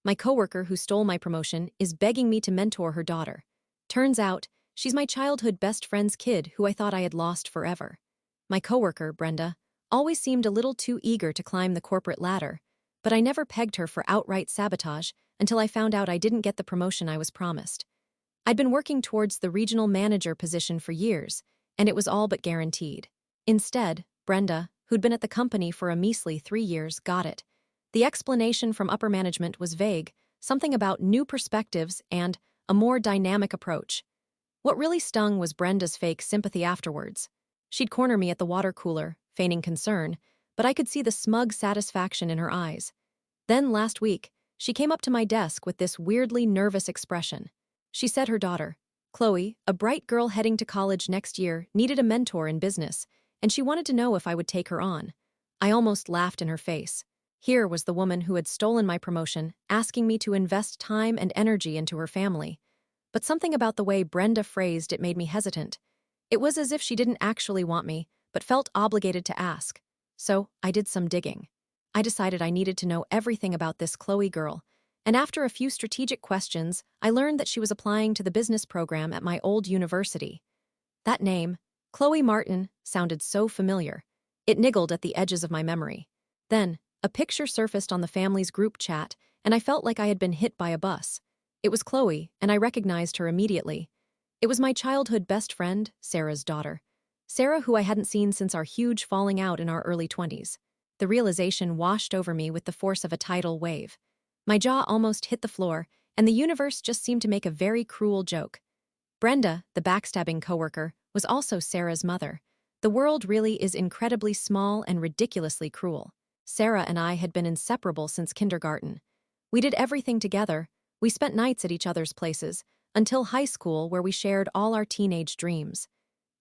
My coworker who stole my promotion is begging me to mentor her daughter. Turns out, she's my childhood best friend's kid who I thought I had lost forever. My coworker, Brenda, always seemed a little too eager to climb the corporate ladder, but I never pegged her for outright sabotage until I found out I didn't get the promotion I was promised. I'd been working towards the regional manager position for years, and it was all but guaranteed. Instead, Brenda, who'd been at the company for a measly 3 years, got it. The explanation from upper management was vague, something about new perspectives and a more dynamic approach. What really stung was Brenda's fake sympathy afterwards. She'd corner me at the water cooler, feigning concern, but I could see the smug satisfaction in her eyes. Then last week, she came up to my desk with this weirdly nervous expression. She said her daughter, Chloe, a bright girl heading to college next year, needed a mentor in business, and she wanted to know if I would take her on. I almost laughed in her face. Here was the woman who had stolen my promotion, asking me to invest time and energy into her family. But something about the way Brenda phrased it made me hesitant. It was as if she didn't actually want me, but felt obligated to ask. So I did some digging. I decided I needed to know everything about this Chloe girl, and after a few strategic questions, I learned that she was applying to the business program at my old university. That name, Chloe Martin, sounded so familiar. It niggled at the edges of my memory. Then, a picture surfaced on the family's group chat, and I felt like I had been hit by a bus. It was Chloe, and I recognized her immediately. It was my childhood best friend, Sarah's daughter. Sarah, who I hadn't seen since our huge falling out in our early 20s. The realization washed over me with the force of a tidal wave. My jaw almost hit the floor, and the universe just seemed to make a very cruel joke. Brenda, the backstabbing coworker, was also Sarah's mother. The world really is incredibly small and ridiculously cruel. Sarah and I had been inseparable since kindergarten. We did everything together. We spent nights at each other's places, until high school where we shared all our teenage dreams.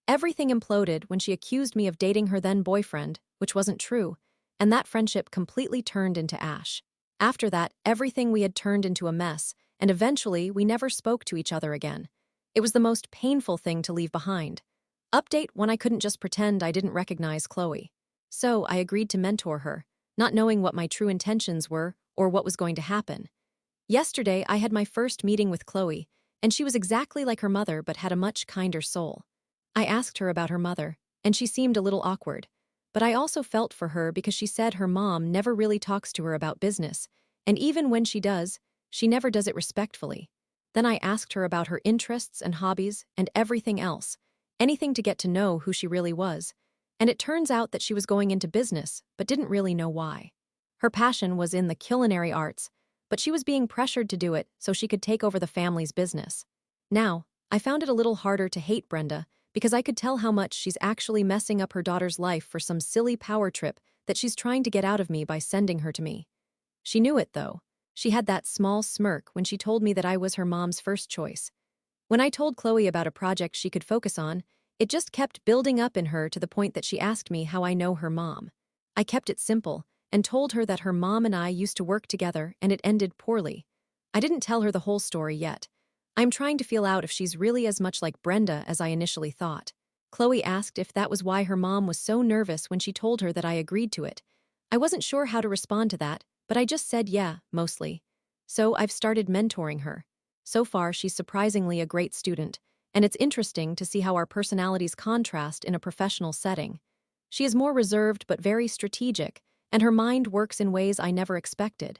Everything imploded when she accused me of dating her then-boyfriend, which wasn't true, and that friendship completely turned into ash. After that, everything we had turned into a mess, and eventually we never spoke to each other again. It was the most painful thing to leave behind. Update when I couldn't just pretend I didn't recognize Chloe. So I agreed to mentor her, not knowing what my true intentions were or what was going to happen. Yesterday, I had my first meeting with Chloe, and she was exactly like her mother but had a much kinder soul. I asked her about her mother, and she seemed a little awkward. But I also felt for her because she said her mom never really talks to her about business, and even when she does, she never does it respectfully. Then I asked her about her interests and hobbies and everything else, anything to get to know who she really was, and it turns out that she was going into business but didn't really know why. Her passion was in the culinary arts, but she was being pressured to do it so she could take over the family's business. Now, I found it a little harder to hate Brenda because I could tell how much she's actually messing up her daughter's life for some silly power trip that she's trying to get out of me by sending her to me. She knew it, though. She had that small smirk when she told me that I was her mom's first choice. When I told Chloe about a project she could focus on, it just kept building up in her to the point that she asked me how I know her mom. I kept it simple and told her that her mom and I used to work together and it ended poorly. I didn't tell her the whole story yet. I'm trying to feel out if she's really as much like Brenda as I initially thought. Chloe asked if that was why her mom was so nervous when she told her that I agreed to it. I wasn't sure how to respond to that, but I just said yeah, mostly. So I've started mentoring her. So far, she's surprisingly a great student, and it's interesting to see how our personalities contrast in a professional setting. She is more reserved but very strategic, and her mind works in ways I never expected.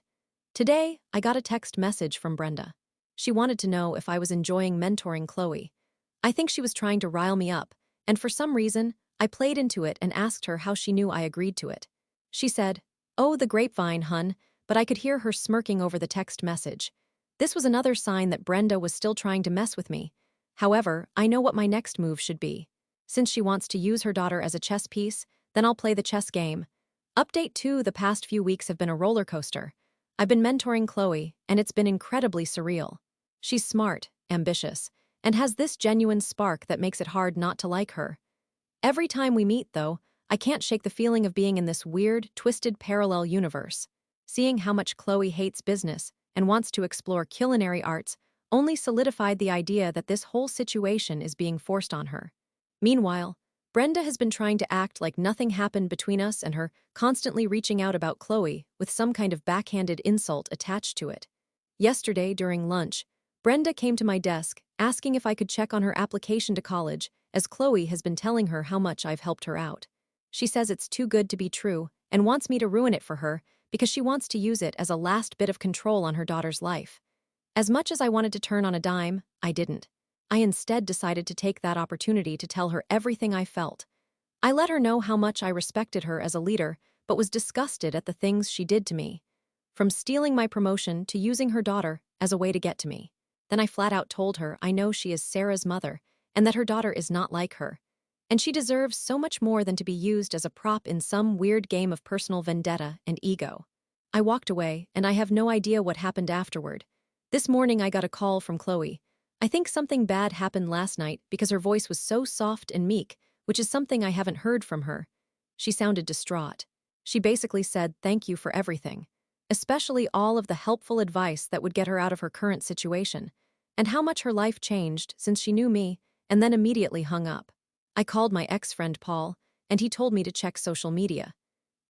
Today, I got a text message from Brenda. She wanted to know if I was enjoying mentoring Chloe. I think she was trying to rile me up, and for some reason, I played into it and asked her how she knew I agreed to it. She said, "Oh, the grapevine, hun," but I could hear her smirking over the text message. This was another sign that Brenda was still trying to mess with me. However, I know what my next move should be. Since she wants to use her daughter as a chess piece, then I'll play the chess game. Update 2: the past few weeks have been a roller coaster. I've been mentoring Chloe, and it's been incredibly surreal. She's smart, ambitious, and has this genuine spark that makes it hard not to like her. Every time we meet, though, I can't shake the feeling of being in this weird, twisted parallel universe. Seeing how much Chloe hates business and wants to explore culinary arts only solidified the idea that this whole situation is being forced on her. Meanwhile, Brenda has been trying to act like nothing happened between us and her constantly reaching out about Chloe with some kind of backhanded insult attached to it. Yesterday, during lunch, Brenda came to my desk asking if I could check on her application to college, as Chloe has been telling her how much I've helped her out. She says it's too good to be true and wants me to ruin it for her because she wants to use it as a last bit of control on her daughter's life. As much as I wanted to turn on a dime, I didn't. I instead decided to take that opportunity to tell her everything I felt. I let her know how much I respected her as a leader, but was disgusted at the things she did to me. From stealing my promotion to using her daughter as a way to get to me. Then I flat out told her I know she is Sarah's mother and that her daughter is not like her. And she deserves so much more than to be used as a prop in some weird game of personal vendetta and ego. I walked away, and I have no idea what happened afterward. This morning I got a call from Chloe. I think something bad happened last night because her voice was so soft and meek, which is something I haven't heard from her. She sounded distraught. She basically said thank you for everything, especially all of the helpful advice that would get her out of her current situation, and how much her life changed since she knew me, and then immediately hung up. I called my ex-friend Paul, and he told me to check social media.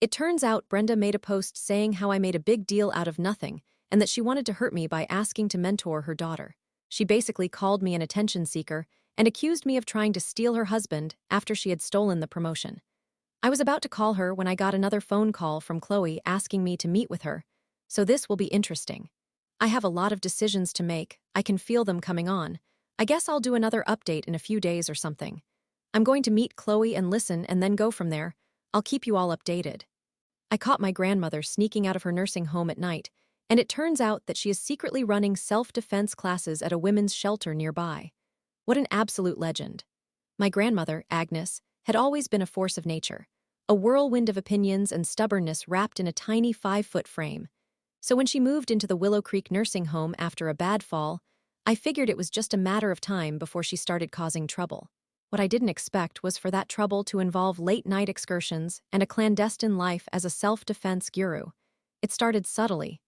It turns out Brenda made a post saying how I made a big deal out of nothing, and that she wanted to hurt me by asking to mentor her daughter. She basically called me an attention seeker and accused me of trying to steal her husband after she had stolen the promotion. I was about to call her when I got another phone call from Chloe asking me to meet with her, so this will be interesting. I have a lot of decisions to make, I can feel them coming on. I guess I'll do another update in a few days or something. I'm going to meet Chloe and listen and then go from there. I'll keep you all updated. I caught my grandmother sneaking out of her nursing home at night, and it turns out that she is secretly running self-defense classes at a women's shelter nearby. What an absolute legend. My grandmother, Agnes, had always been a force of nature, a whirlwind of opinions and stubbornness wrapped in a tiny 5-foot frame. So when she moved into the Willow Creek nursing home after a bad fall, I figured it was just a matter of time before she started causing trouble. What I didn't expect was for that trouble to involve late-night excursions and a clandestine life as a self-defense guru. It started subtly.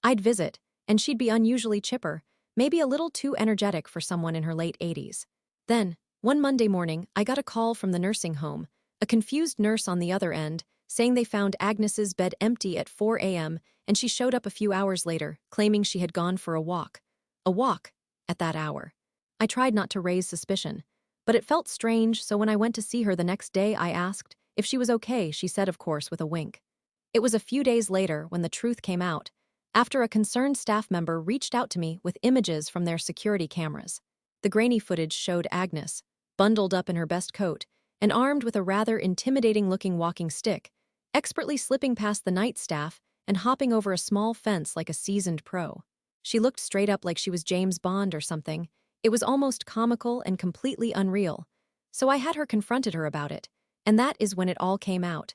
I'd visit, and she'd be unusually chipper, maybe a little too energetic for someone in her late 80s. Then, one Monday morning, I got a call from the nursing home, a confused nurse on the other end, saying they found Agnes's bed empty at 4 a.m., and she showed up a few hours later, claiming she had gone for a walk. A walk, at that hour. I tried not to raise suspicion, but it felt strange, so when I went to see her the next day, I asked if she was okay. She said, of course, with a wink. It was a few days later when the truth came out, after a concerned staff member reached out to me with images from their security cameras. The grainy footage showed Agnes, bundled up in her best coat and armed with a rather intimidating-looking walking stick, expertly slipping past the night staff and hopping over a small fence like a seasoned pro. She looked straight up like she was James Bond or something. It was almost comical and completely unreal. So I had her confronted her about it, and that is when it all came out.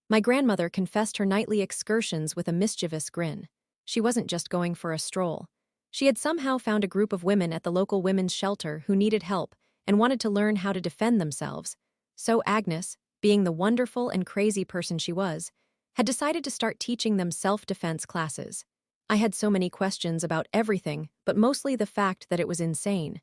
My grandmother confessed her nightly excursions with a mischievous grin. She wasn't just going for a stroll. She had somehow found a group of women at the local women's shelter who needed help and wanted to learn how to defend themselves. So Agnes, being the wonderful and crazy person she was, had decided to start teaching them self-defense classes. I had so many questions about everything, but mostly the fact that it was insane.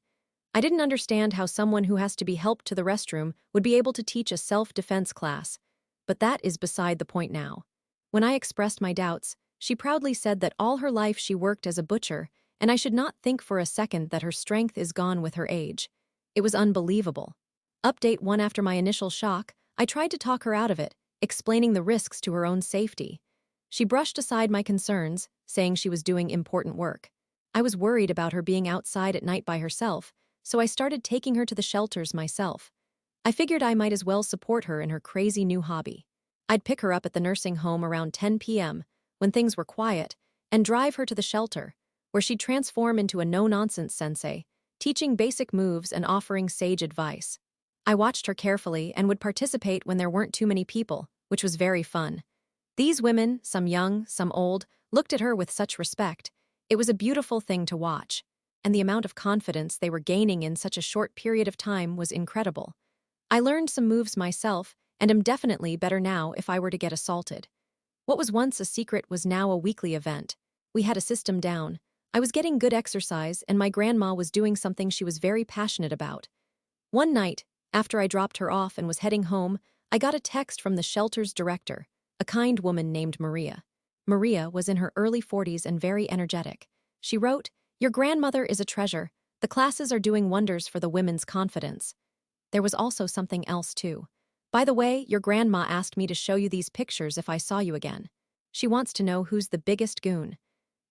I didn't understand how someone who has to be helped to the restroom would be able to teach a self-defense class, but that is beside the point now. When I expressed my doubts, she proudly said that all her life she worked as a butcher, and I should not think for a second that her strength is gone with her age. It was unbelievable. Update 1. After my initial shock, I tried to talk her out of it, explaining the risks to her own safety. She brushed aside my concerns, saying she was doing important work. I was worried about her being outside at night by herself, so I started taking her to the shelters myself. I figured I might as well support her in her crazy new hobby. I'd pick her up at the nursing home around 10 p.m., when things were quiet, and drive her to the shelter, where she'd transform into a no-nonsense sensei, teaching basic moves and offering sage advice. I watched her carefully and would participate when there weren't too many people, which was very fun. These women, some young, some old, looked at her with such respect. It was a beautiful thing to watch, and the amount of confidence they were gaining in such a short period of time was incredible. I learned some moves myself, and am definitely better now if I were to get assaulted. What was once a secret was now a weekly event. We had a system down. I was getting good exercise, and my grandma was doing something she was very passionate about. One night, after I dropped her off and was heading home, I got a text from the shelter's director, a kind woman named Maria. Maria was in her early 40s and very energetic. She wrote, "Your grandmother is a treasure. The classes are doing wonders for the women's confidence." There was also something else, too. "By the way, your grandma asked me to show you these pictures if I saw you again. She wants to know who's the biggest goon."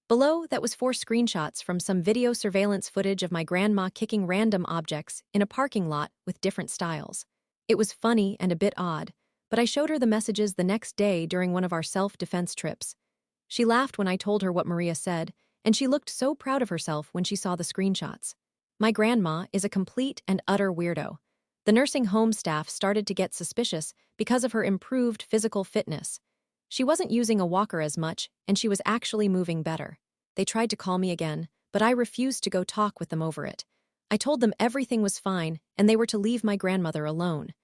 Below, that was 4 screenshots from some video surveillance footage of my grandma kicking random objects in a parking lot with different styles. It was funny and a bit odd, but I showed her the messages the next day during one of our self-defense trips. She laughed when I told her what Maria said, and she looked so proud of herself when she saw the screenshots. My grandma is a complete and utter weirdo. The nursing home staff started to get suspicious because of her improved physical fitness. She wasn't using a walker as much, and she was actually moving better. They tried to call me again, but I refused to go talk with them over it. I told them everything was fine, and they were to leave my grandmother alone.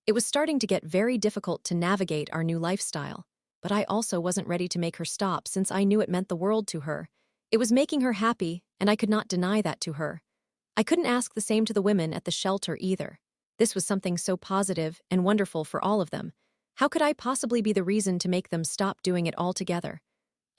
It was starting to get very difficult to navigate our new lifestyle, but I also wasn't ready to make her stop since I knew it meant the world to her. It was making her happy, and I could not deny that to her. I couldn't ask the same to the women at the shelter either. This was something so positive and wonderful for all of them. How could I possibly be the reason to make them stop doing it altogether?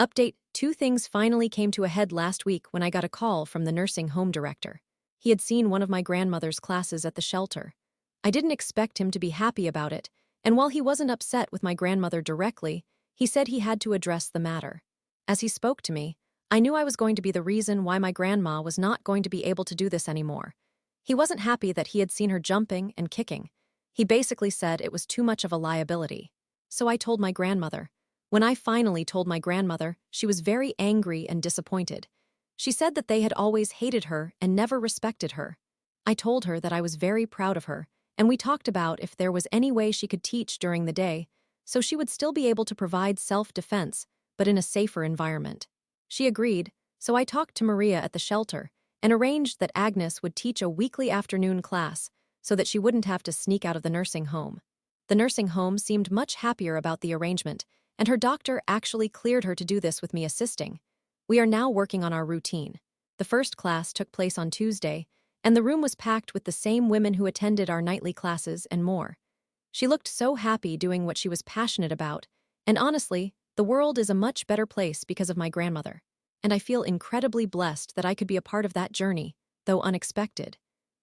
Update: 2 things finally came to a head last week when I got a call from the nursing home director. He had seen one of my grandmother's classes at the shelter. I didn't expect him to be happy about it, and while he wasn't upset with my grandmother directly, he said he had to address the matter. As he spoke to me, I knew I was going to be the reason why my grandma was not going to be able to do this anymore. He wasn't happy that he had seen her jumping and kicking. He basically said it was too much of a liability. So I told my grandmother. When I finally told my grandmother, she was very angry and disappointed. She said that they had always hated her and never respected her. I told her that I was very proud of her, and we talked about if there was any way she could teach during the day, so she would still be able to provide self-defense, but in a safer environment. She agreed, so I talked to Maria at the shelter and arranged that Agnes would teach a weekly afternoon class so that she wouldn't have to sneak out of the nursing home. The nursing home seemed much happier about the arrangement, and her doctor actually cleared her to do this with me assisting. We are now working on our routine. The first class took place on Tuesday, and the room was packed with the same women who attended our nightly classes and more. She looked so happy doing what she was passionate about, and honestly, the world is a much better place because of my grandmother. And I feel incredibly blessed that I could be a part of that journey, though unexpected.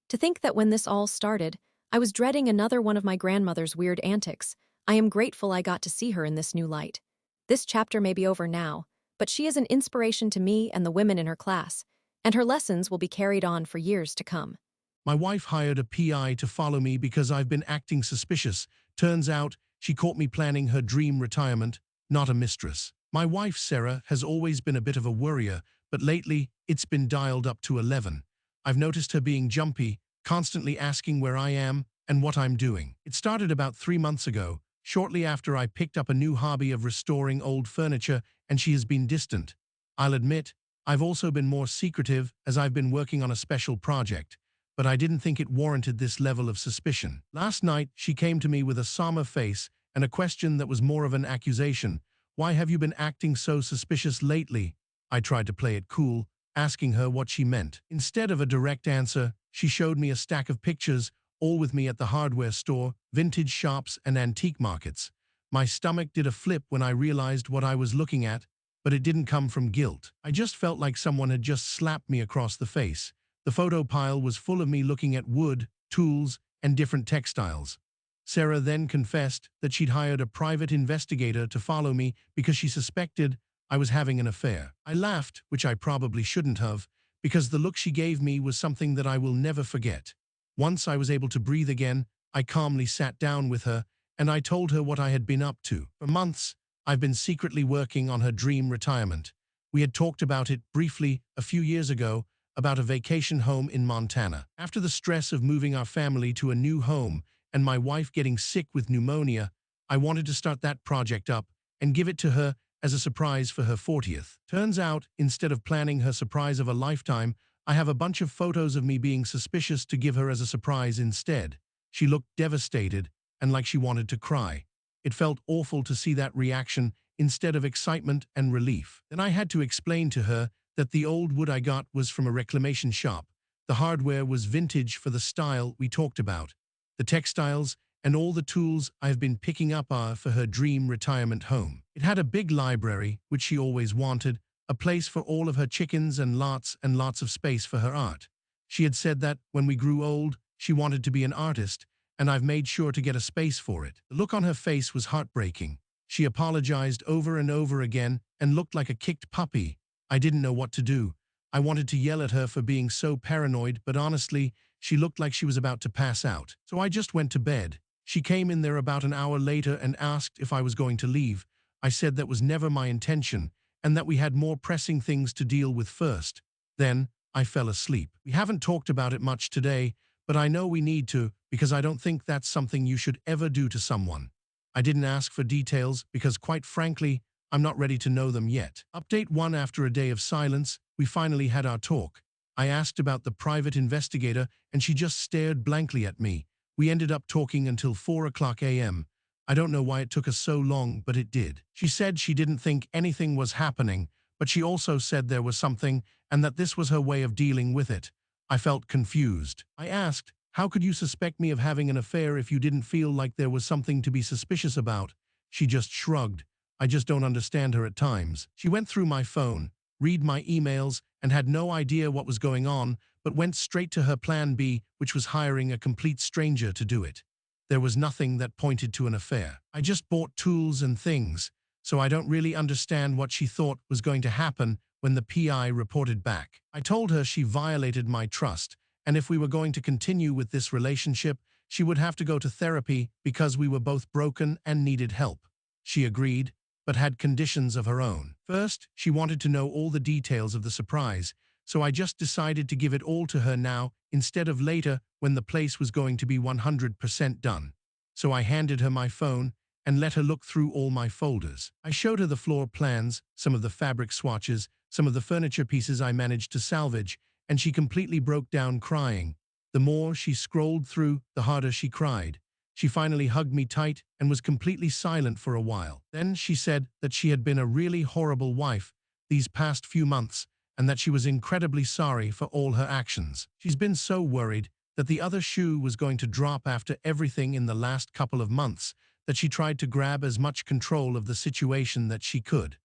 To think that when this all started, I was dreading another one of my grandmother's weird antics, I am grateful I got to see her in this new light. This chapter may be over now, but she is an inspiration to me and the women in her class, and her lessons will be carried on for years to come. My wife hired a PI to follow me because I've been acting suspicious. Turns out, she caught me planning her dream retirement, not a mistress. My wife, Sarah, has always been a bit of a worrier, but lately, it's been dialed up to 11. I've noticed her being jumpy, constantly asking where I am and what I'm doing. It started about 3 months ago, shortly after I picked up a new hobby of restoring old furniture, and she has been distant. I'll admit, I've also been more secretive as I've been working on a special project, but I didn't think it warranted this level of suspicion. Last night, she came to me with a somber face and a question that was more of an accusation. "Why have you been acting so suspicious lately?" I tried to play it cool, asking her what she meant. Instead of a direct answer, she showed me a stack of pictures, all with me at the hardware store, vintage shops, and antique markets. My stomach did a flip when I realized what I was looking at, but it didn't come from guilt. I just felt like someone had just slapped me across the face. The photo pile was full of me looking at wood, tools, and different textiles. Sarah then confessed that she'd hired a private investigator to follow me because she suspected I was having an affair. I laughed, which I probably shouldn't have, because the look she gave me was something that I will never forget. Once I was able to breathe again, I calmly sat down with her, and I told her what I had been up to. For months, I've been secretly working on her dream retirement. We had talked about it briefly a few years ago, about a vacation home in Montana. After the stress of moving our family to a new home and my wife getting sick with pneumonia, I wanted to start that project up and give it to her as a surprise for her 40th. Turns out, instead of planning her surprise of a lifetime, I have a bunch of photos of me being suspicious to give her as a surprise instead. She looked devastated and like she wanted to cry. It felt awful to see that reaction instead of excitement and relief. Then I had to explain to her that the old wood I got was from a reclamation shop. The hardware was vintage for the style we talked about. The textiles and all the tools I've been picking up are for her dream retirement home. It had a big library, which she always wanted, a place for all of her chickens and lots of space for her art. She had said that, when we grew old, she wanted to be an artist, and I've made sure to get a space for it. The look on her face was heartbreaking. She apologized over and over again and looked like a kicked puppy. I didn't know what to do. I wanted to yell at her for being so paranoid, but honestly, she looked like she was about to pass out. So I just went to bed. She came in there about an hour later and asked if I was going to leave. I said that was never my intention, and that we had more pressing things to deal with first. Then, I fell asleep. We haven't talked about it much today, but I know we need to, because I don't think that's something you should ever do to someone. I didn't ask for details because, quite frankly, I'm not ready to know them yet. Update 1. After a day of silence, we finally had our talk. I asked about the private investigator, and she just stared blankly at me. We ended up talking until 4 a.m. I don't know why it took us so long, but it did. She said she didn't think anything was happening, but she also said there was something, and that this was her way of dealing with it. I felt confused. I asked, "How could you suspect me of having an affair if you didn't feel like there was something to be suspicious about?" She just shrugged. I just don't understand her at times. She went through my phone, read my emails, and had no idea what was going on, but went straight to her plan B, which was hiring a complete stranger to do it. There was nothing that pointed to an affair. I just bought tools and things, so I don't really understand what she thought was going to happen when the PI reported back. I told her she violated my trust, and if we were going to continue with this relationship, she would have to go to therapy because we were both broken and needed help. She agreed, but had conditions of her own. First, she wanted to know all the details of the surprise, so I just decided to give it all to her now instead of later when the place was going to be 100% done. So I handed her my phone and let her look through all my folders. I showed her the floor plans, some of the fabric swatches, some of the furniture pieces I managed to salvage, and she completely broke down crying. The more she scrolled through, the harder she cried. She finally hugged me tight and was completely silent for a while. Then she said that she had been a really horrible wife these past few months, and that she was incredibly sorry for all her actions. She's been so worried that the other shoe was going to drop after everything in the last couple of months that she tried to grab as much control of the situation that she could.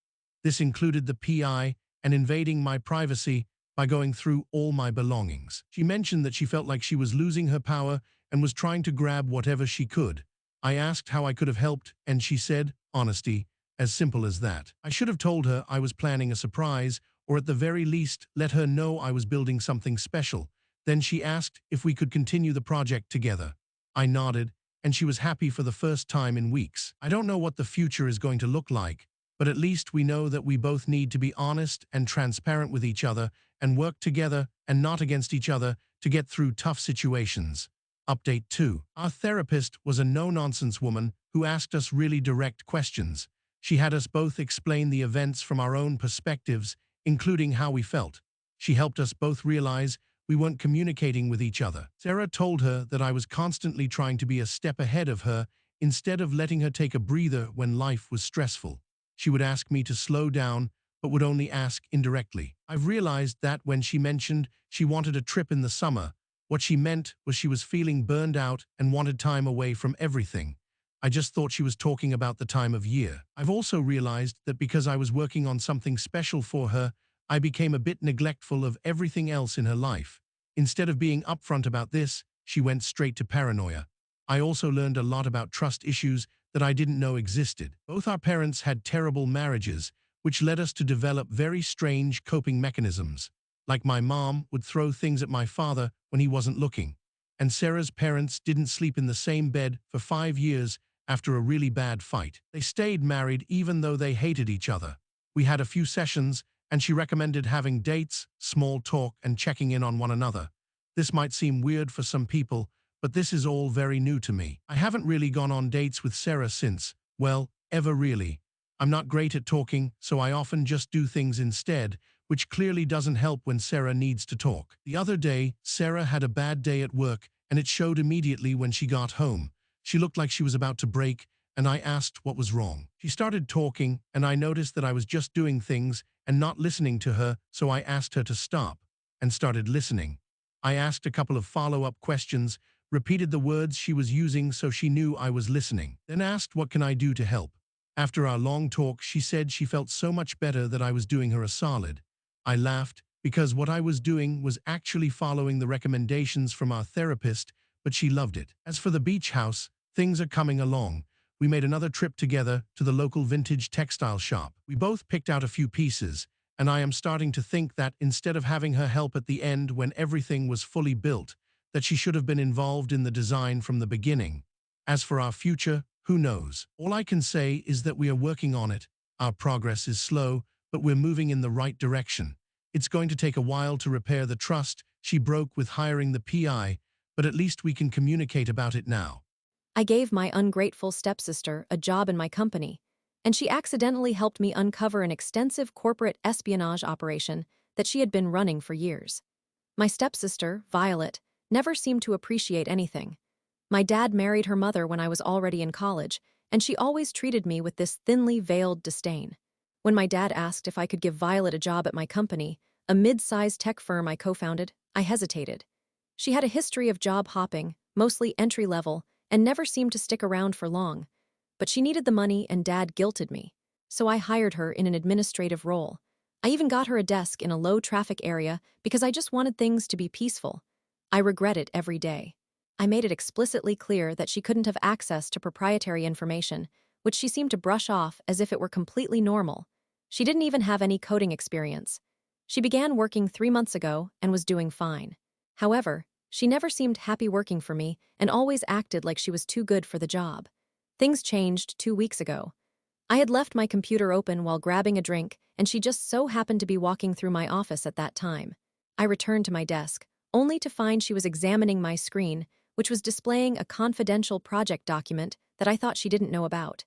This included the PI and invading my privacy by going through all my belongings. She mentioned that she felt like she was losing her power and was trying to grab whatever she could. I asked how I could have helped, and she said, honesty, as simple as that. I should have told her I was planning a surprise, or at the very least let her know I was building something special. Then she asked if we could continue the project together. I nodded, and she was happy for the first time in weeks. I don't know what the future is going to look like, but at least we know that we both need to be honest and transparent with each other and work together and not against each other to get through tough situations. Update 2. Our therapist was a no-nonsense woman who asked us really direct questions. She had us both explain the events from our own perspectives, including how we felt. She helped us both realize we weren't communicating with each other. Sarah told her that I was constantly trying to be a step ahead of her instead of letting her take a breather when life was stressful. She would ask me to slow down, but would only ask indirectly. I've realized that when she mentioned she wanted a trip in the summer, what she meant was she was feeling burned out and wanted time away from everything. I just thought she was talking about the time of year. I've also realized that because I was working on something special for her, I became a bit neglectful of everything else in her life. Instead of being upfront about this, she went straight to paranoia. I also learned a lot about trust issues that I didn't know existed. Both our parents had terrible marriages, which led us to develop very strange coping mechanisms. Like my mom would throw things at my father when he wasn't looking. And Sarah's parents didn't sleep in the same bed for 5 years after a really bad fight. They stayed married even though they hated each other. We had a few sessions, and she recommended having dates, small talk, and checking in on one another. This might seem weird for some people, but this is all very new to me. I haven't really gone on dates with Sarah since, well, ever really. I'm not great at talking, so I often just do things instead, which clearly doesn't help when Sarah needs to talk. The other day, Sarah had a bad day at work, and it showed immediately when she got home. She looked like she was about to break, and I asked what was wrong. She started talking, and I noticed that I was just doing things and not listening to her, so I asked her to stop, and started listening. I asked a couple of follow-up questions, repeated the words she was using so she knew I was listening, then asked what can I do to help. After our long talk, she said she felt so much better that I was doing her a solid. I laughed because what I was doing was actually following the recommendations from our therapist, but she loved it. As for the beach house, things are coming along. We made another trip together to the local vintage textile shop. We both picked out a few pieces, and I am starting to think that instead of having her help at the end when everything was fully built, that she should have been involved in the design from the beginning. As for our future, who knows? All I can say is that we are working on it. Our progress is slow, but we're moving in the right direction. It's going to take a while to repair the trust she broke with hiring the PI, but at least we can communicate about it now. I gave my ungrateful stepsister a job in my company, and she accidentally helped me uncover an extensive corporate espionage operation that she had been running for years. My stepsister, Violet, never seemed to appreciate anything. My dad married her mother when I was already in college, and she always treated me with this thinly veiled disdain. When my dad asked if I could give Violet a job at my company, a mid-sized tech firm I co-founded, I hesitated. She had a history of job hopping, mostly entry-level, and never seemed to stick around for long. But she needed the money and Dad guilted me, so I hired her in an administrative role. I even got her a desk in a low-traffic area because I just wanted things to be peaceful. I regret it every day. I made it explicitly clear that she couldn't have access to proprietary information, which she seemed to brush off as if it were completely normal. She didn't even have any coding experience. She began working 3 months ago and was doing fine. However, she never seemed happy working for me and always acted like she was too good for the job. Things changed 2 weeks ago. I had left my computer open while grabbing a drink, and she just so happened to be walking through my office at that time. I returned to my desk, only to find she was examining my screen, which was displaying a confidential project document that I thought she didn't know about.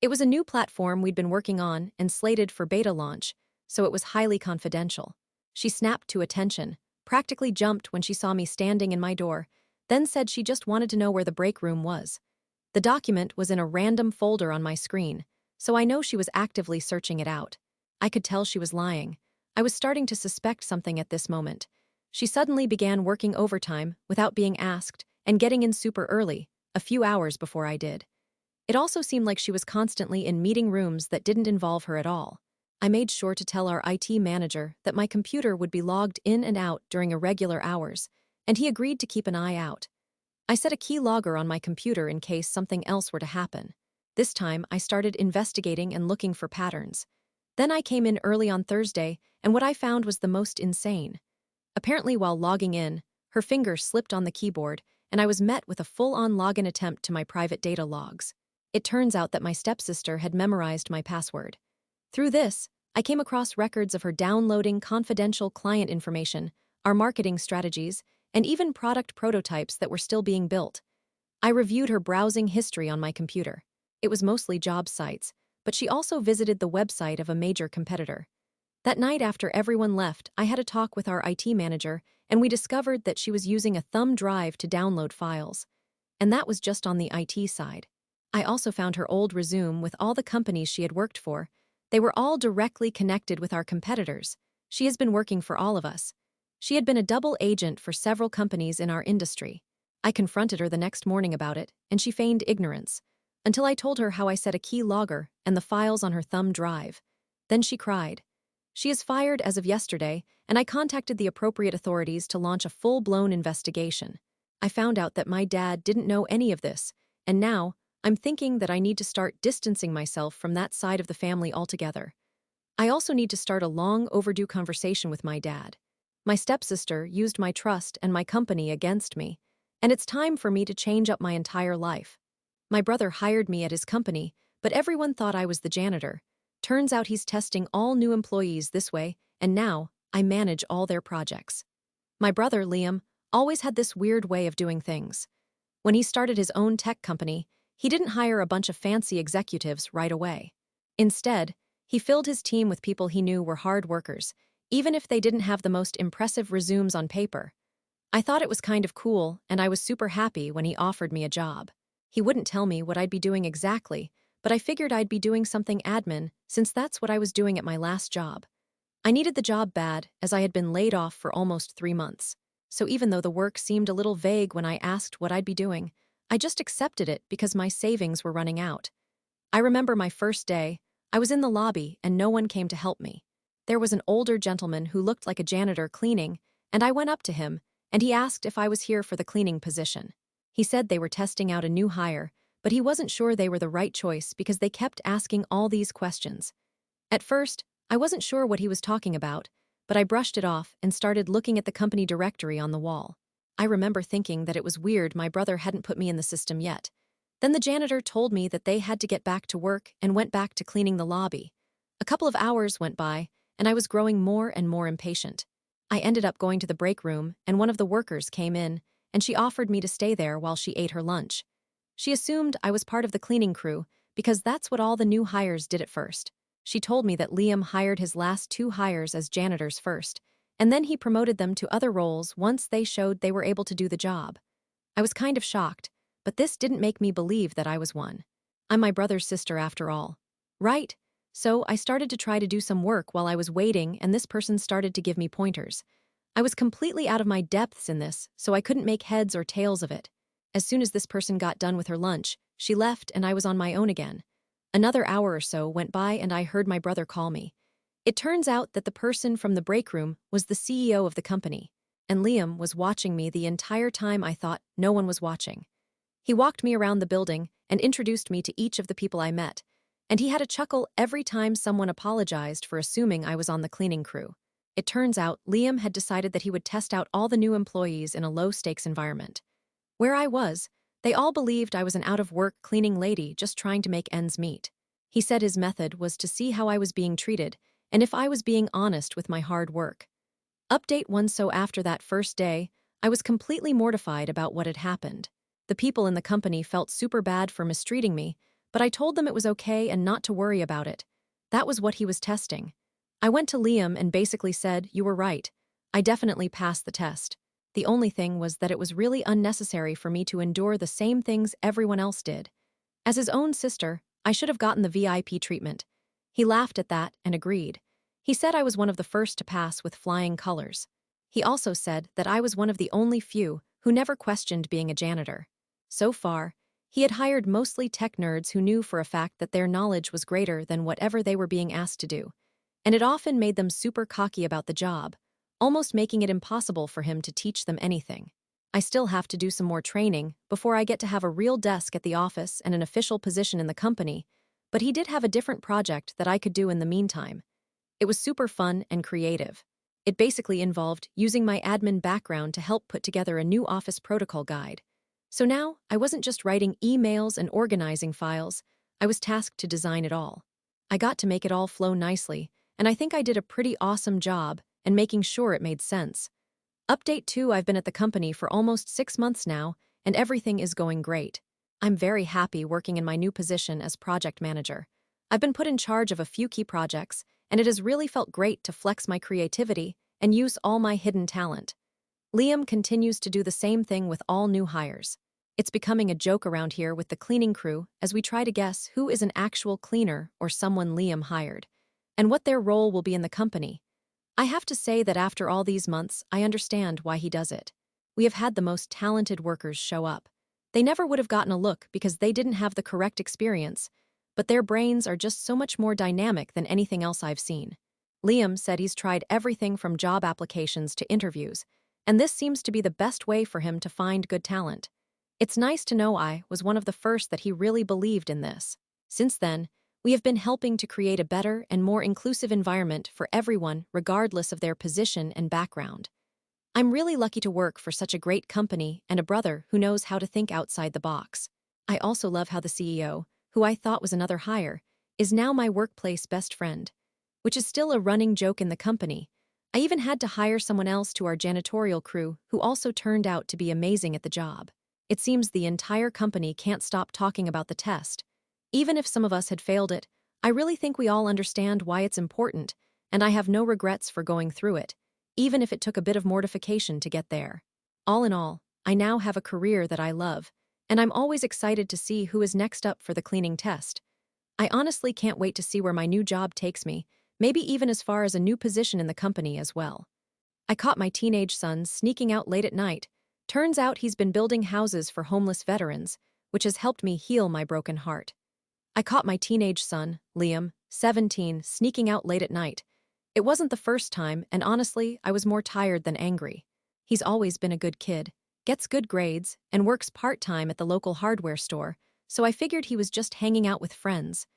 It was a new platform we'd been working on and slated for beta launch, so it was highly confidential. She snapped to attention, practically jumped when she saw me standing in my door, then said she just wanted to know where the break room was. The document was in a random folder on my screen, so I know she was actively searching it out. I could tell she was lying. I was starting to suspect something at this moment. She suddenly began working overtime without being asked and getting in super early, a few hours before I did. It also seemed like she was constantly in meeting rooms that didn't involve her at all. I made sure to tell our IT manager that my computer would be logged in and out during irregular hours, and he agreed to keep an eye out. I set a keylogger on my computer in case something else were to happen. This time, I started investigating and looking for patterns. Then I came in early on Thursday, and what I found was the most insane. Apparently, while logging in, her finger slipped on the keyboard, and I was met with a full-on login attempt to my private data logs. It turns out that my stepsister had memorized my password. Through this, I came across records of her downloading confidential client information, our marketing strategies, and even product prototypes that were still being built. I reviewed her browsing history on my computer. It was mostly job sites, but she also visited the website of a major competitor. That night after everyone left, I had a talk with our IT manager, and we discovered that she was using a thumb drive to download files. And that was just on the IT side. I also found her old resume with all the companies she had worked for. They were all directly connected with our competitors. She has been working for all of us. She had been a double agent for several companies in our industry. I confronted her the next morning about it, and she feigned ignorance, until I told her how I set a key logger and the files on her thumb drive. Then she cried. She is fired as of yesterday, and I contacted the appropriate authorities to launch a full-blown investigation. I found out that my dad didn't know any of this, and now, I'm thinking that I need to start distancing myself from that side of the family altogether. I also need to start a long overdue conversation with my dad. My stepsister used my trust and my company against me, and it's time for me to change up my entire life. My brother hired me at his company, but everyone thought I was the janitor. Turns out he's testing all new employees this way, and now I manage all their projects. My brother, Liam, always had this weird way of doing things. When he started his own tech company, he didn't hire a bunch of fancy executives right away. Instead, he filled his team with people he knew were hard workers, even if they didn't have the most impressive resumes on paper. I thought it was kind of cool, and I was super happy when he offered me a job. He wouldn't tell me what I'd be doing exactly, but I figured I'd be doing something admin since that's what I was doing at my last job. I needed the job bad, as I had been laid off for almost 3 months. So even though the work seemed a little vague when I asked what I'd be doing, I just accepted it because my savings were running out. I remember my first day. I was in the lobby and no one came to help me. There was an older gentleman who looked like a janitor cleaning, and I went up to him, and he asked if I was here for the cleaning position. He said they were testing out a new hire, but he wasn't sure they were the right choice because they kept asking all these questions. At first, I wasn't sure what he was talking about, but I brushed it off and started looking at the company directory on the wall. I remember thinking that it was weird my brother hadn't put me in the system yet. Then the janitor told me that they had to get back to work and went back to cleaning the lobby. A couple of hours went by, and I was growing more and more impatient. I ended up going to the break room, and one of the workers came in, and she offered me to stay there while she ate her lunch. She assumed I was part of the cleaning crew because that's what all the new hires did at first. She told me that Liam hired his last 2 hires as janitors first, and then he promoted them to other roles once they showed they were able to do the job. I was kind of shocked, but this didn't make me believe that I was one. I'm my brother's sister after all. Right? So I started to try to do some work while I was waiting, and this person started to give me pointers. I was completely out of my depths in this, so I couldn't make heads or tails of it. As soon as this person got done with her lunch, she left and I was on my own again. Another hour or so went by and I heard my brother call me. It turns out that the person from the break room was the CEO of the company, and Liam was watching me the entire time I thought no one was watching. He walked me around the building and introduced me to each of the people I met, and he had a chuckle every time someone apologized for assuming I was on the cleaning crew. It turns out Liam had decided that he would test out all the new employees in a low-stakes environment. Where I was, they all believed I was an out-of-work cleaning lady just trying to make ends meet. He said his method was to see how I was being treated and if I was being honest with my hard work. Update 1. So after that first day, I was completely mortified about what had happened. The people in the company felt super bad for mistreating me, but I told them it was okay and not to worry about it. That was what he was testing. I went to Liam and basically said, "You were right. I definitely passed the test. The only thing was that it was really unnecessary for me to endure the same things everyone else did. As his own sister, I should have gotten the VIP treatment." He laughed at that and agreed. He said I was one of the first to pass with flying colors. He also said that I was one of the only few who never questioned being a janitor. So far, he had hired mostly tech nerds who knew for a fact that their knowledge was greater than whatever they were being asked to do, and it often made them super cocky about the job, almost making it impossible for him to teach them anything. I still have to do some more training before I get to have a real desk at the office and an official position in the company, but he did have a different project that I could do in the meantime. It was super fun and creative. It basically involved using my admin background to help put together a new office protocol guide. So now, I wasn't just writing emails and organizing files, I was tasked to design it all. I got to make it all flow nicely, and I think I did a pretty awesome job and making sure it made sense. Update 2. I've been at the company for almost 6 months now, and everything is going great. I'm very happy working in my new position as project manager. I've been put in charge of a few key projects, and it has really felt great to flex my creativity and use all my hidden talent. Liam continues to do the same thing with all new hires. It's becoming a joke around here with the cleaning crew as we try to guess who is an actual cleaner or someone Liam hired, and what their role will be in the company. I have to say that after all these months, I understand why he does it. We have had the most talented workers show up. They never would have gotten a look because they didn't have the correct experience, but their brains are just so much more dynamic than anything else I've seen. Liam said he's tried everything from job applications to interviews, and this seems to be the best way for him to find good talent. It's nice to know I was one of the first that he really believed in this. Since then, we have been helping to create a better and more inclusive environment for everyone regardless of their position and background. I'm really lucky to work for such a great company and a brother who knows how to think outside the box. I also love how the CEO, who I thought was another hire, is now my workplace best friend, which is still a running joke in the company. I even had to hire someone else to our janitorial crew who also turned out to be amazing at the job. It seems the entire company can't stop talking about the test. Even if some of us had failed it, I really think we all understand why it's important, and I have no regrets for going through it, even if it took a bit of mortification to get there. All in all, I now have a career that I love, and I'm always excited to see who is next up for the cleaning test. I honestly can't wait to see where my new job takes me, maybe even as far as a new position in the company as well. I caught my teenage son sneaking out late at night. Turns out he's been building houses for homeless veterans, which has helped me heal my broken heart. I caught my teenage son, Liam, 17, sneaking out late at night. It wasn't the first time, and honestly, I was more tired than angry. He's always been a good kid, gets good grades, and works part-time at the local hardware store, so I figured he was just hanging out with friends.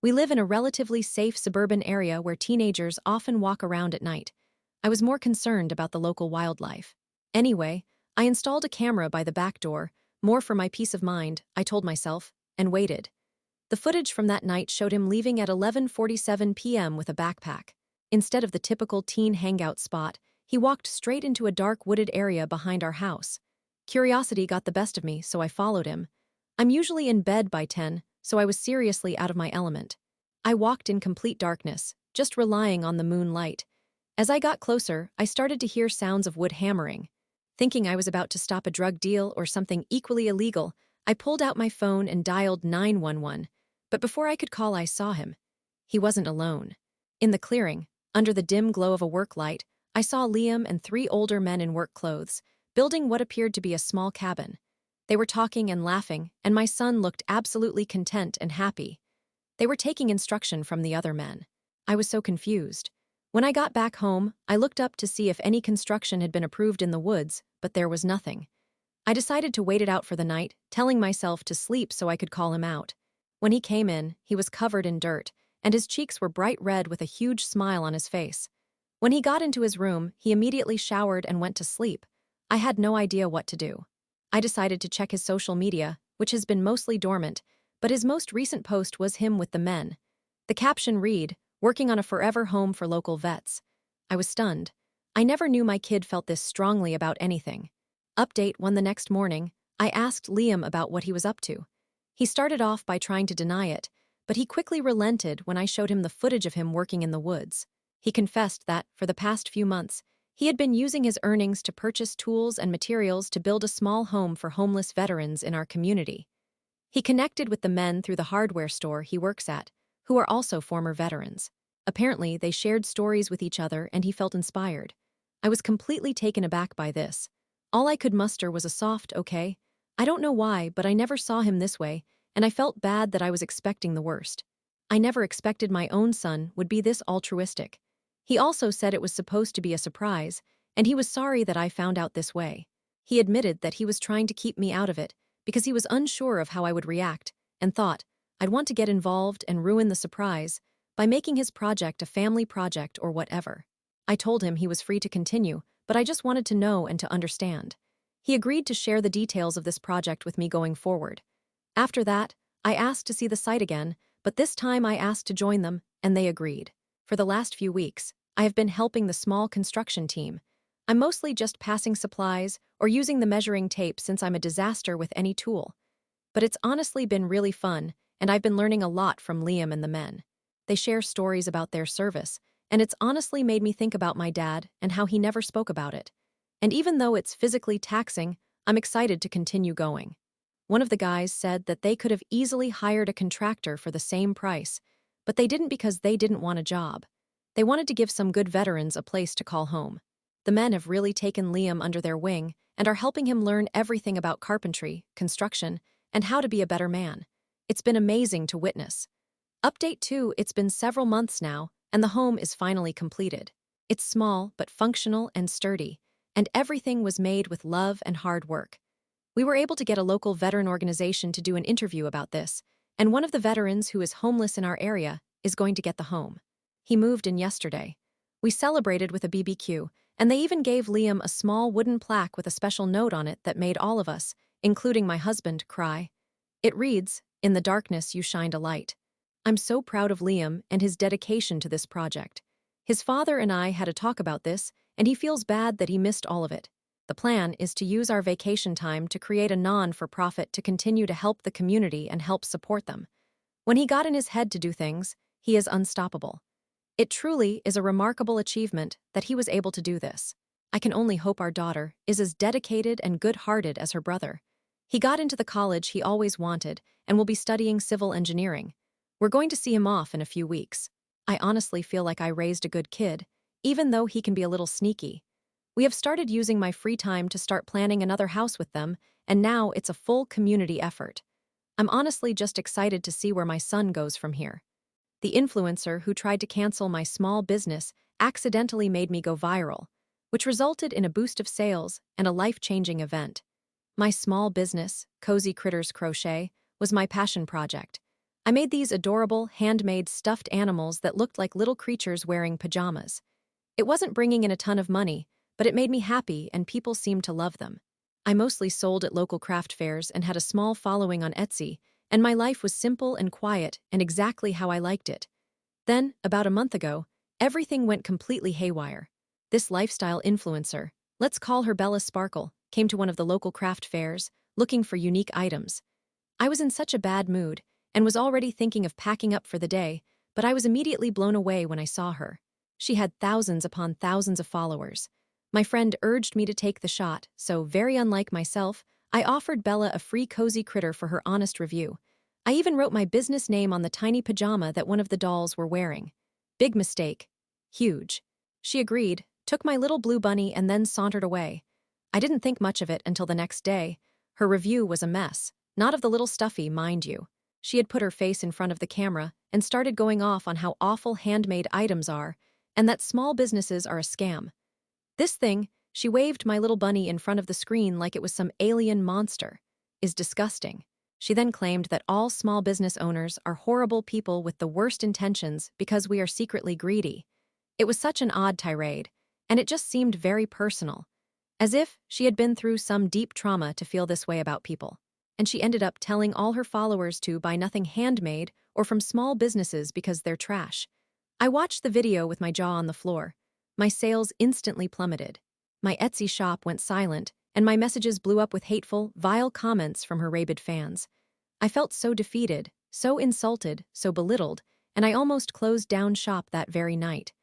We live in a relatively safe suburban area where teenagers often walk around at night. I was more concerned about the local wildlife. Anyway, I installed a camera by the back door, more for my peace of mind, I told myself, and waited. The footage from that night showed him leaving at 11:47 p.m. with a backpack. Instead of the typical teen hangout spot, he walked straight into a dark wooded area behind our house. Curiosity got the best of me, so I followed him. I'm usually in bed by 10, so I was seriously out of my element. I walked in complete darkness, just relying on the moonlight. As I got closer, I started to hear sounds of wood hammering. Thinking I was about to stop a drug deal or something equally illegal, I pulled out my phone and dialed 911. But before I could call, I saw him. He wasn't alone. In the clearing, under the dim glow of a work light, I saw Liam and three older men in work clothes, building what appeared to be a small cabin. They were talking and laughing, and my son looked absolutely content and happy. They were taking instruction from the other men. I was so confused. When I got back home, I looked up to see if any construction had been approved in the woods, but there was nothing. I decided to wait it out for the night, telling myself to sleep so I could call him out. When he came in, he was covered in dirt, and his cheeks were bright red with a huge smile on his face. When he got into his room, he immediately showered and went to sleep. I had no idea what to do. I decided to check his social media, which has been mostly dormant, but his most recent post was him with the men. The caption read, "Working on a forever home for local vets." I was stunned. I never knew my kid felt this strongly about anything. Update 1 the next morning, I asked Liam about what he was up to. He started off by trying to deny it, but he quickly relented when I showed him the footage of him working in the woods. He confessed that, for the past few months, he had been using his earnings to purchase tools and materials to build a small home for homeless veterans in our community. He connected with the men through the hardware store he works at, who are also former veterans. Apparently, they shared stories with each other and he felt inspired. I was completely taken aback by this. All I could muster was a soft, "Okay." I don't know why, but I never saw him this way, and I felt bad that I was expecting the worst. I never expected my own son would be this altruistic. He also said it was supposed to be a surprise, and he was sorry that I found out this way. He admitted that he was trying to keep me out of it because he was unsure of how I would react and thought I'd want to get involved and ruin the surprise by making his project a family project or whatever. I told him he was free to continue, but I just wanted to know and to understand. He agreed to share the details of this project with me going forward. After that, I asked to see the site again, but this time I asked to join them, and they agreed. For the last few weeks, I have been helping the small construction team. I'm mostly just passing supplies or using the measuring tape since I'm a disaster with any tool. But it's honestly been really fun, and I've been learning a lot from Liam and the men. They share stories about their service, and it's honestly made me think about my dad and how he never spoke about it. And even though it's physically taxing, I'm excited to continue going. One of the guys said that they could have easily hired a contractor for the same price, but they didn't because they didn't want a job. They wanted to give some good veterans a place to call home. The men have really taken Liam under their wing and are helping him learn everything about carpentry, construction, and how to be a better man. It's been amazing to witness. Update 2, it's been several months now, and the home is finally completed. It's small but functional and sturdy, and everything was made with love and hard work. We were able to get a local veteran organization to do an interview about this, and one of the veterans who is homeless in our area is going to get the home. He moved in yesterday. We celebrated with a BBQ, and they even gave Liam a small wooden plaque with a special note on it that made all of us, including my husband, cry. It reads, "In the darkness you shined a light." I'm so proud of Liam and his dedication to this project. His father and I had a talk about this, and he feels bad that he missed all of it. The plan is to use our vacation time to create a non-for-profit to continue to help the community and help support them. When he got in his head to do things, he is unstoppable. It truly is a remarkable achievement that he was able to do this. I can only hope our daughter is as dedicated and good-hearted as her brother. He got into the college he always wanted and will be studying civil engineering. We're going to see him off in a few weeks. I honestly feel like I raised a good kid, even though he can be a little sneaky. We have started using my free time to start planning another house with them, and now it's a full community effort. I'm honestly just excited to see where my son goes from here. The influencer who tried to cancel my small business accidentally made me go viral, which resulted in a boost of sales and a life-changing event. My small business, Cozy Critters Crochet, was my passion project. I made these adorable, handmade stuffed animals that looked like little creatures wearing pajamas. It wasn't bringing in a ton of money, but it made me happy and people seemed to love them. I mostly sold at local craft fairs and had a small following on Etsy, and my life was simple and quiet and exactly how I liked it. Then, about a month ago, everything went completely haywire. This lifestyle influencer, let's call her Bella Sparkle, came to one of the local craft fairs, looking for unique items. I was in such a bad mood and was already thinking of packing up for the day, but I was immediately blown away when I saw her. She had thousands upon thousands of followers. My friend urged me to take the shot, so very unlike myself, I offered Bella a free cozy critter for her honest review. I even wrote my business name on the tiny pajama that one of the dolls were wearing. Big mistake. Huge. She agreed, took my little blue bunny and then sauntered away. I didn't think much of it until the next day. Her review was a mess. Not of the little stuffy, mind you. She had put her face in front of the camera and started going off on how awful handmade items are and that small businesses are a scam. This thing, she waved my little bunny in front of the screen like it was some alien monster, is disgusting. She then claimed that all small business owners are horrible people with the worst intentions because we are secretly greedy. It was such an odd tirade, and it just seemed very personal, as if she had been through some deep trauma to feel this way about people. And she ended up telling all her followers to buy nothing handmade or from small businesses because they're trash. I watched the video with my jaw on the floor. My sales instantly plummeted. My Etsy shop went silent, and my messages blew up with hateful, vile comments from her rabid fans. I felt so defeated, so insulted, so belittled, and I almost closed down shop that very night.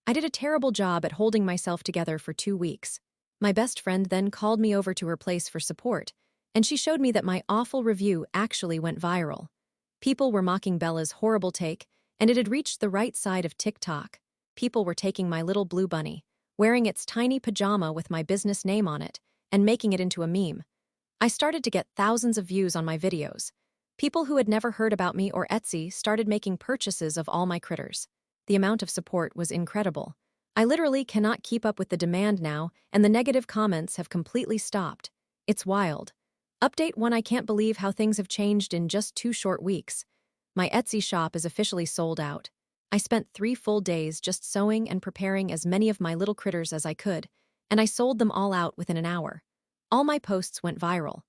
I did a terrible job at holding myself together for 2 weeks. My best friend then called me over to her place for support, and she showed me that my awful review actually went viral. People were mocking Bella's horrible take, and it had reached the right side of TikTok. People were taking my little blue bunny, wearing its tiny pajama with my business name on it, and making it into a meme. I started to get thousands of views on my videos. People who had never heard about me or Etsy started making purchases of all my critters. The amount of support was incredible. I literally cannot keep up with the demand now, and the negative comments have completely stopped. It's wild. Update 1: I can't believe how things have changed in just 2 short weeks. My Etsy shop is officially sold out. I spent 3 full days just sewing and preparing as many of my little critters as I could, and I sold them all out within an hour. All my posts went viral.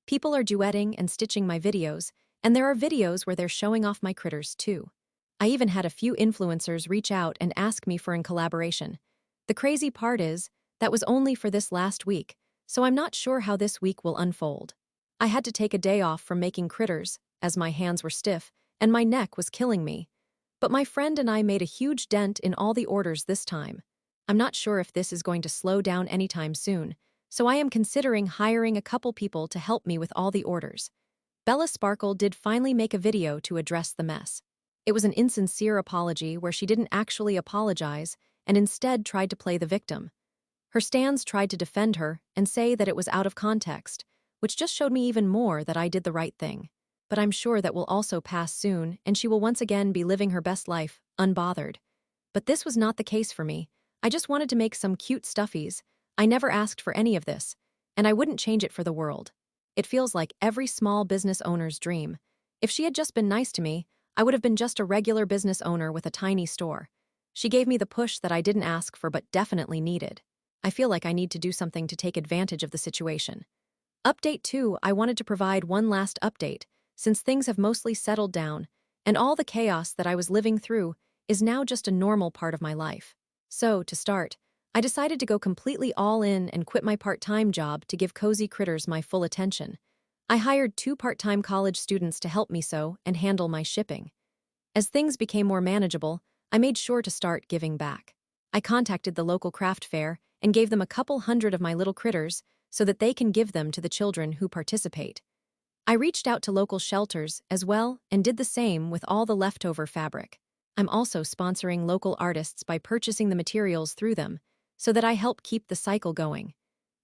People are duetting and stitching my videos, and there are videos where they're showing off my critters too. I even had a few influencers reach out and ask me for a collaboration. The crazy part is, that was only for this last week, so I'm not sure how this week will unfold. I had to take a day off from making critters, as my hands were stiff, and my neck was killing me. But my friend and I made a huge dent in all the orders this time. I'm not sure if this is going to slow down anytime soon, so I am considering hiring a couple people to help me with all the orders. Bella Sparkle did finally make a video to address the mess. It was an insincere apology where she didn't actually apologize and instead tried to play the victim. Her stans tried to defend her and say that it was out of context, which just showed me even more that I did the right thing. But I'm sure that will also pass soon and she will once again be living her best life, unbothered. But this was not the case for me. I just wanted to make some cute stuffies. I never asked for any of this, and I wouldn't change it for the world. It feels like every small business owner's dream. If she had just been nice to me, I would have been just a regular business owner with a tiny store. She gave me the push that I didn't ask for but definitely needed. I feel like I need to do something to take advantage of the situation. Update 2: I wanted to provide one last update, since things have mostly settled down, and all the chaos that I was living through is now just a normal part of my life. So, to start, I decided to go completely all in and quit my part-time job to give Cozy Critters my full attention. I hired 2 part-time college students to help me sew and handle my shipping. As things became more manageable, I made sure to start giving back. I contacted the local craft fair and gave them a couple hundred of my little critters so that they can give them to the children who participate. I reached out to local shelters as well and did the same with all the leftover fabric. I'm also sponsoring local artists by purchasing the materials through them so that I help keep the cycle going.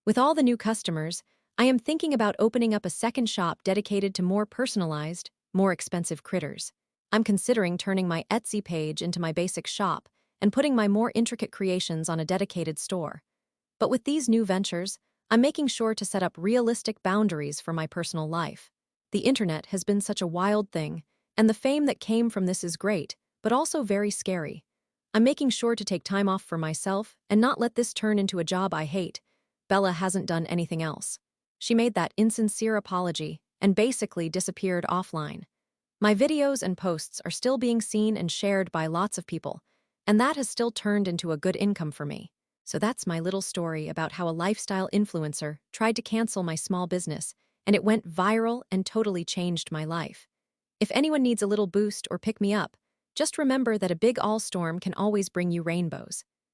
With all the new customers, I am thinking about opening up a second shop dedicated to more personalized, more expensive critters. I'm considering turning my Etsy page into my basic shop and putting my more intricate creations on a dedicated store. But with these new ventures, I'm making sure to set up realistic boundaries for my personal life. The internet has been such a wild thing, and the fame that came from this is great, but also very scary. I'm making sure to take time off for myself and not let this turn into a job I hate. Bella hasn't done anything else. She made that insincere apology and basically disappeared offline. My videos and posts are still being seen and shared by lots of people, and that has still turned into a good income for me. So that's my little story about how a lifestyle influencer tried to cancel my small business, and it went viral and totally changed my life. If anyone needs a little boost or pick me up, just remember that a big all storm can always bring you rainbows.